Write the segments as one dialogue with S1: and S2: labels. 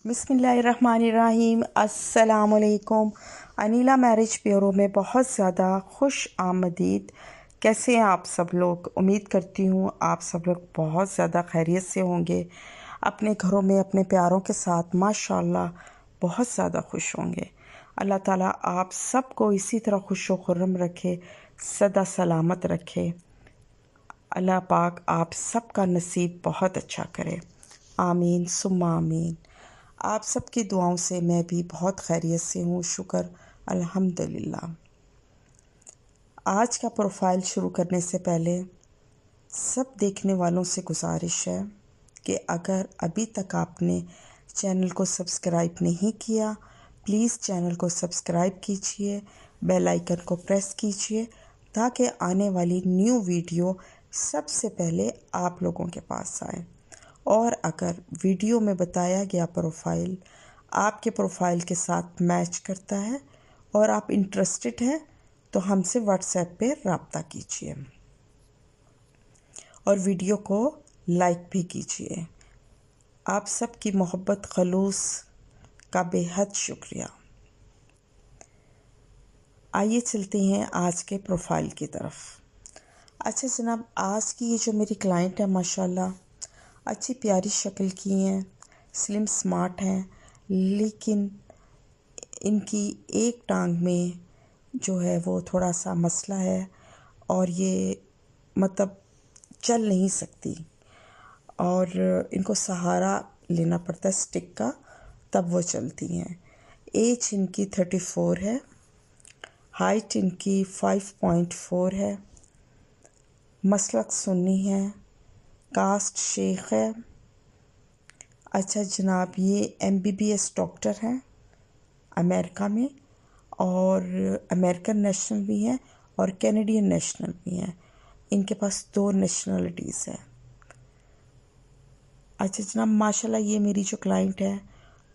S1: बिस्मिल्लाहिर्रहमानिर्रहीम। अस्सलामुअलैकुम। Anila marriage bureau में बहुत ज़्यादा खुश आमदीद। कैसे हैं आप सब लोग? उम्मीद करती हूँ आप सब लोग बहुत ज़्यादा खैरियत से होंगे, अपने घरों में अपने प्यारों के साथ माशाल्लाह बहुत ज़्यादा खुश होंगे। अल्लाह ताला आप सबको इसी तरह खुश व खुर्रम रखे, सदा सलामत रखे। अल्लाह पाक आप सबका नसीब बहुत अच्छा करे। आमीन सुम्मा आमीन। आप सबकी दुआओं से मैं भी बहुत खैरियत से हूँ, शुक्र अल्हम्दुलिल्लाह। आज का प्रोफाइल शुरू करने से पहले सब देखने वालों से गुजारिश है कि अगर अभी तक आपने चैनल को सब्सक्राइब नहीं किया, प्लीज़ चैनल को सब्सक्राइब कीजिए, बेल आइकन को प्रेस कीजिए ताकि आने वाली न्यू वीडियो सबसे पहले आप लोगों के पास आए। और अगर वीडियो में बताया गया प्रोफाइल आपके प्रोफाइल के साथ मैच करता है और आप इंटरेस्टेड हैं तो हमसे व्हाट्सएप पे रब्ता कीजिए और वीडियो को लाइक भी कीजिए। आप सबकी मोहब्बत खलूस का बेहद शुक्रिया। आइए चलते हैं आज के प्रोफाइल की तरफ। अच्छा जनाब, आज की ये जो मेरी क्लाइंट है माशाल्लाह अच्छी प्यारी शक्ल की हैं, स्लिम स्मार्ट हैं, लेकिन इनकी एक टांग में जो है वो थोड़ा सा मसला है और ये मतलब चल नहीं सकती और इनको सहारा लेना पड़ता है स्टिक का, तब वो चलती हैं। एज इनकी 34 है, हाइट इनकी 5.4 है, मसलक सुन्नी है, कास्ट शेख है। अच्छा जनाब, ये MBBS डॉक्टर हैं अमेरिका में और अमेरिकन नेशनल भी हैं और कैनेडियन नेशनल भी हैं। इनके पास 2 नेशनलिटीज़ हैं। अच्छा जनाब, माशाल्लाह ये मेरी जो क्लाइंट है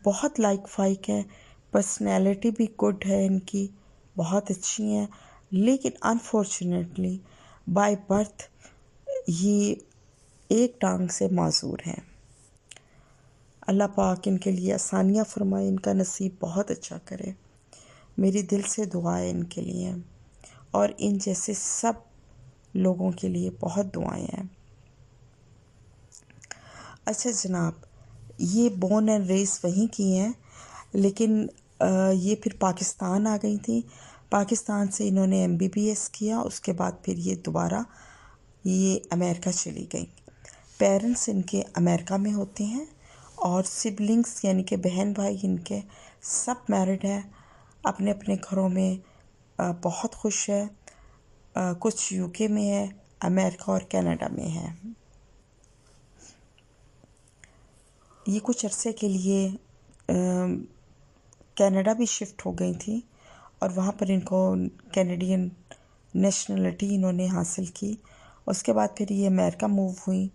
S1: बहुत लाइक फाइक है, पर्सनैलिटी भी गुड है, इनकी बहुत अच्छी हैं, लेकिन अनफॉर्चुनेटली बाय बर्थ ये एक टांग से माजूर हैं। अल्लाह पाक इनके लिए आसानियाँ फरमाए, इनका नसीब बहुत अच्छा करे। मेरी दिल से दुआएं इनके लिए और इन जैसे सब लोगों के लिए बहुत दुआएं हैं। अच्छा जनाब, ये बोर्न एंड रेस वहीं की हैं, लेकिन ये फिर पाकिस्तान आ गई थी। पाकिस्तान से इन्होंने MBBS किया, उसके बाद फिर ये दोबारा ये अमेरिका चली गई। पेरेंट्स इनके अमेरिका में होते हैं और सिबलिंग्स यानी कि बहन भाई इनके सब मैरिड हैं, अपने अपने घरों में बहुत खुश है। कुछ UK में है, अमेरिका और कनाडा में है। ये कुछ अरसे के लिए कनाडा भी शिफ्ट हो गई थी और वहाँ पर इनको कैनेडियन नेशनलिटी इन्होंने हासिल की। उसके बाद फिर ये अमेरिका मूव हुई,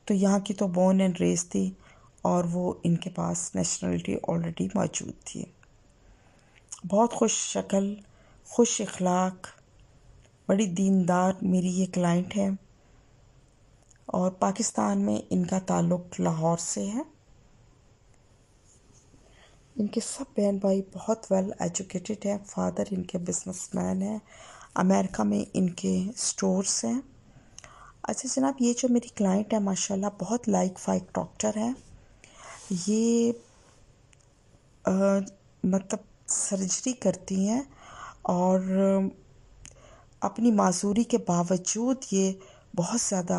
S1: तो यहाँ की तो बोर्न एंड रेस थी और वो इनके पास नेशनलिटी ऑलरेडी मौजूद थी। बहुत खुश शक्ल, खुश इखलाक, बड़ी दीनदार मेरी ये क्लाइंट है और पाकिस्तान में इनका ताल्लुक़ लाहौर से है। इनके सब बहन भाई बहुत वेल एजुकेटेड हैं। फादर इनके बिजनेसमैन हैं, अमेरिका में इनके स्टोर्स हैं। अच्छा जनाब, ये जो मेरी क्लाइंट है माशाल्लाह बहुत लाइक फाइक डॉक्टर है। ये मतलब सर्जरी करती हैं और अपनी माजूरी के बावजूद ये बहुत ज़्यादा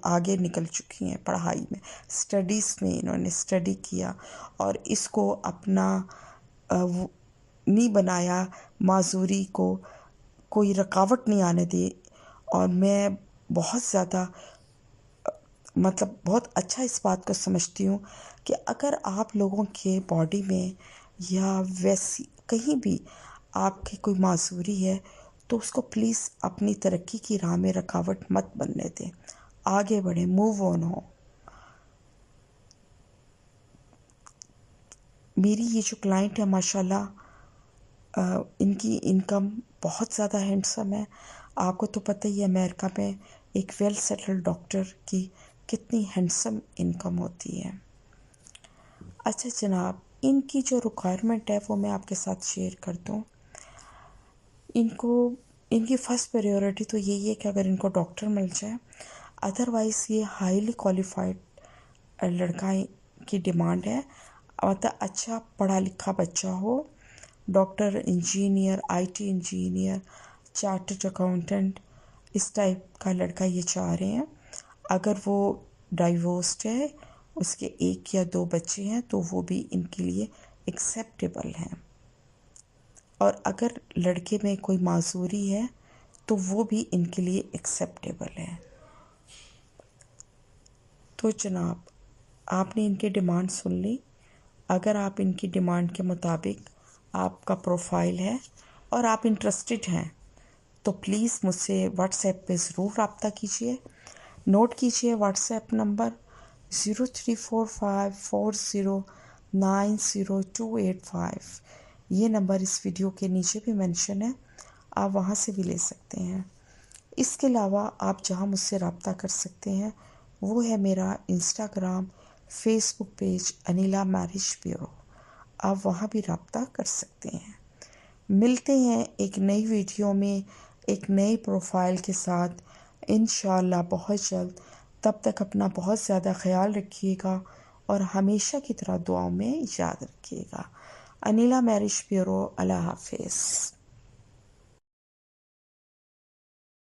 S1: आगे निकल चुकी हैं पढ़ाई में, स्टडीज़ में इन्होंने स्टडी किया और इसको अपना नहीं बनाया, माजूरी को कोई रुकावट नहीं आने दी। और मैं बहुत ज़्यादा मतलब बहुत अच्छा इस बात को समझती हूँ कि अगर आप लोगों के बॉडी में या वैसी कहीं भी आपकी कोई माजूरी है तो उसको प्लीज़ अपनी तरक्की की राह में रुकावट मत बनने दें, आगे बढ़ें, मूव ऑन हो। मेरी ये जो क्लाइंट है माशाल्लाह इनकी इनकम बहुत ज़्यादा हैंडसम है। आपको तो पता ही है अमेरिका में एक वेल सेटल्ड डॉक्टर की कितनी हैंडसम इनकम होती है। अच्छा जनाब, इनकी जो रिक्वायरमेंट है वो मैं आपके साथ शेयर कर दूँ। इनको इनकी फ़र्स्ट प्रायोरिटी तो यही है कि अगर इनको डॉक्टर मिल जाए, अदरवाइज़ ये हाईली क्वालिफाइड लड़का की डिमांड है। मतलब अच्छा पढ़ा लिखा बच्चा हो, doctor, engineer, IT engineer, chartered accountant, इस टाइप का लड़का ये चाह रहे हैं। अगर वो डाइवोर्स्ड है, उसके एक या दो बच्चे हैं, तो वो भी इनके लिए एक्सेप्टेबल हैं। और अगर लड़के में कोई माजूरी है तो वो भी इनके लिए एक्सेप्टेबल है। तो जनाब, आपने इनकी डिमांड सुन ली। अगर आप इनकी डिमांड के मुताबिक आपका प्रोफाइल है और आप इंटरेस्टेड हैं तो प्लीज़ मुझसे व्हाट्सएप पे ज़रूर रब्ता कीजिए। नोट कीजिए व्हाट्सएप नंबर 034540908285। ये नंबर इस वीडियो के नीचे भी मेंशन है, आप वहाँ से भी ले सकते हैं। इसके अलावा आप जहाँ मुझसे रब्ता कर सकते हैं वो है मेरा Instagram, Facebook page Anila marriage bureau. आप वहाँ भी रब्ता कर सकते हैं। मिलते हैं एक नई वीडियो में एक नई प्रोफाइल के साथ इंशाअल्लाह बहुत जल्द। तब तक अपना बहुत ज़्यादा ख्याल रखिएगा और हमेशा की तरह दुआओं में याद रखिएगा। अनिला मैरिज ब्यूरो, अल्लाह हाफिज़।